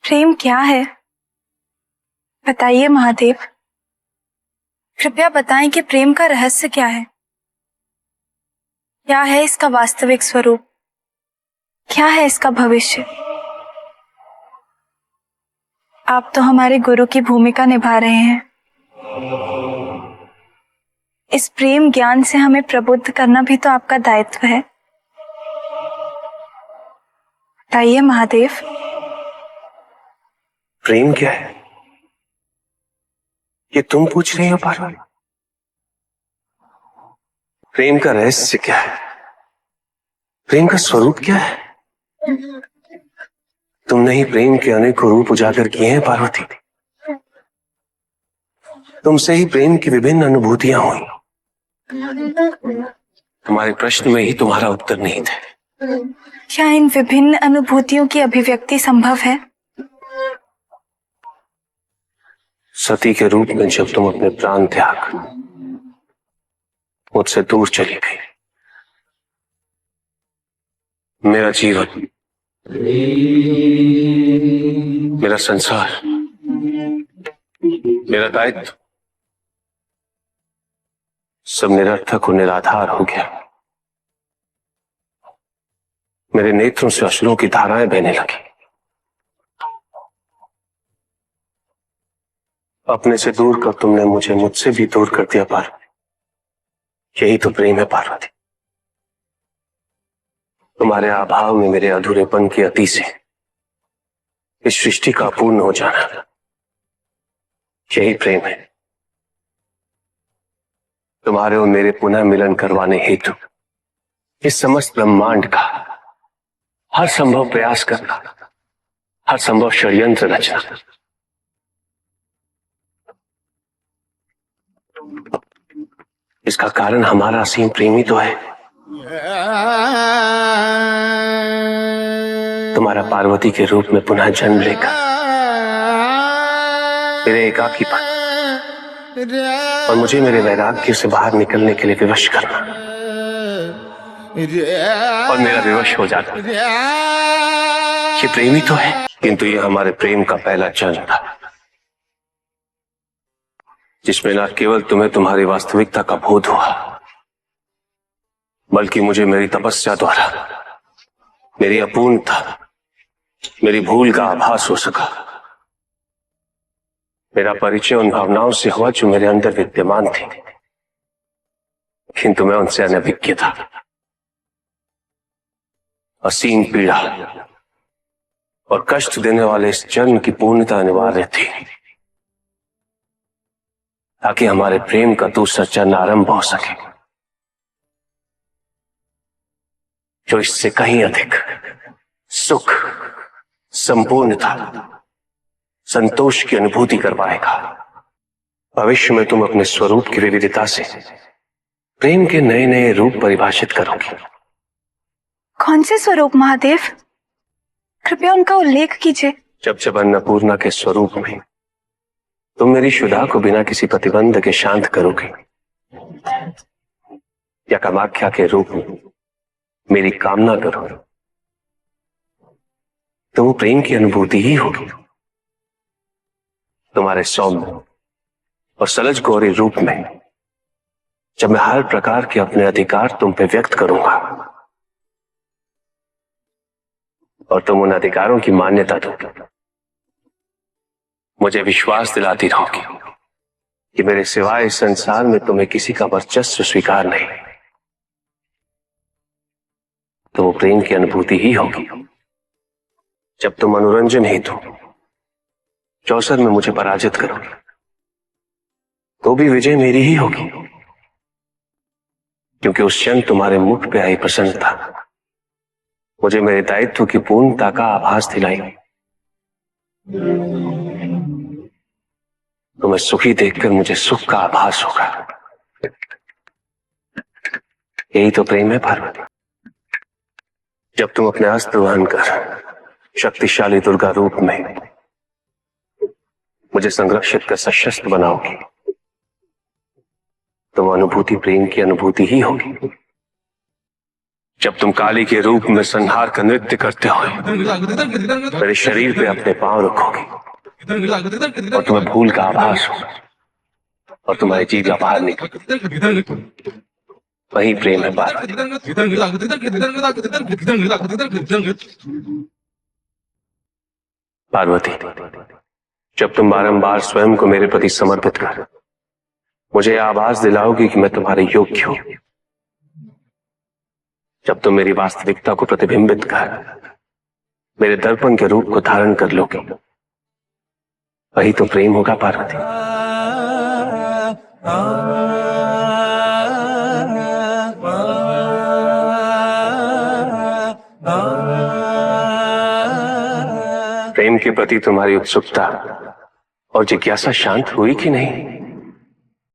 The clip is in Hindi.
प्रेम क्या है? बताइए महादेव, कृपया बताएं कि प्रेम का रहस्य क्या है? क्या है इसका वास्तविक स्वरूप? क्या है इसका भविष्य? आप तो हमारे गुरु की भूमिका निभा रहे हैं। इस प्रेम ज्ञान से हमें प्रबुद्ध करना भी तो आपका दायित्व है। बताइए महादेव। प्रेम क्या है ये तुम पूछ रही हो पार्वती? प्रेम का रहस्य क्या है? प्रेम का स्वरूप क्या है? तुमने ही प्रेम के अनेकों रूप उजागर किए हैं पार्वती। तुमसे ही प्रेम की विभिन्न अनुभूतियां हुई। तुम्हारे प्रश्न में ही तुम्हारा उत्तर नहीं था। क्या इन विभिन्न अनुभूतियों की अभिव्यक्ति संभव है? सती के रूप में जब तुम अपने प्राण त्याग मुझसे दूर चली गई, मेरा जीवन, मेरा संसार, मेरा दायित्व सब निरर्थक और निराधार हो गया। मेरे नेत्रों से अश्रुओं की धाराएं बहने लगी। अपने से दूर कर तुमने मुझे मुझसे भी दूर कर दिया पार्वती। यही तो प्रेम है पार्वती। तुम्हारे अभाव में मेरे अधूरेपन की अति से इस सृष्टि का अपूर्ण हो जाना, यही प्रेम है। तुम्हारे और मेरे पुनः मिलन करवाने हेतु इस समस्त ब्रह्मांड का हर संभव प्रयास करना, हर संभव षड्यंत्र रचना। इसका कारण हमारा असीम प्रेम ही तो है। तुम्हारा पार्वती के रूप में पुनः जन्म लेकर मेरे एकाकीपन और मुझे मेरे वैराग्य से बाहर निकलने के लिए विवश करना, और मेरा विवश हो जाता, ये प्रेम ही तो है। किंतु ये हमारे प्रेम का पहला जन्म था, जिसमें न केवल तुम्हें तुम्हारी वास्तविकता का बोध हुआ, बल्कि मुझे मेरी तपस्या द्वारा मेरी अपूर्णता, मेरी भूल का आभास हो सका। मेरा परिचय उन भावनाओं से हुआ जो मेरे अंदर विद्यमान थी, किंतु मैं उनसे अनभिज्ञ था। असीम पीड़ा और कष्ट देने वाले इस जन्म की पूर्णता अनिवार्य थी, ताकि हमारे प्रेम का दूसरा चरण आरंभ हो सके, जो इससे कहीं अधिक सुख, संपूर्णता, संतोष की अनुभूति करवाएगा। भविष्य में तुम अपने स्वरूप की विविधता से प्रेम के नए नए रूप परिभाषित करोगे। कौन से स्वरूप महादेव? कृपया उनका उल्लेख कीजिए। जब अन्नपूर्णा के स्वरूप में तुम मेरी शुदा को बिना किसी प्रतिबंध के शांत करोगे, या कामाख्या के रूप में मेरी कामना करोगे, तो वो प्रेम की अनुभूति ही होगी। तुम्हारे सौम्य और सलज गौरी रूप में जब मैं हर प्रकार के अपने अधिकार तुम पे व्यक्त करूंगा और तुम उन अधिकारों की मान्यता दोगे, मुझे विश्वास दिलाती रहोगी कि मेरे सिवाय इस संसार में तुम्हें किसी का वर्चस्व स्वीकार नहीं, तो वो प्रेम की अनुभूति ही होगी। जब तुम मनोरंजन हेतु चौसर में मुझे पराजित करोगे, तो भी विजय मेरी ही होगी, क्योंकि उस क्षण तुम्हारे मुख पे आई प्रसन्नता मुझे मेरे दायित्व की पूर्णता का आभास दिलाएगी। तुम्हें सुखी देखकर मुझे सुख का आभास होगा। यही तो प्रेम है पार्वती। जब तुम अपने अस्त्र वहन कर शक्तिशाली दुर्गा रूप में मुझे संरक्षित कर सशस्त्र बनाओगी, तो वो अनुभूति प्रेम की अनुभूति ही होगी। जब तुम काली के रूप में संहार का नृत्य करते हो मेरे शरीर पे अपने पांव रखोगे और तुम्हें भूल का आभास होगा और तुम्हारी जीभ बाहर निकल, वही प्रेम है पार्वती। जब तुम बारंबार स्वयं को मेरे प्रति समर्पित कर मुझे आभास दिलाओगी कि मैं तुम्हारे योग्य हूं, जब तुम मेरी वास्तविकता को प्रतिबिंबित कर मेरे दर्पण के रूप को धारण कर लोगे, वही तो प्रेम होगा पार्वती। प्रेम के प्रति तुम्हारी उत्सुकता और जिज्ञासा शांत हुई कि नहीं?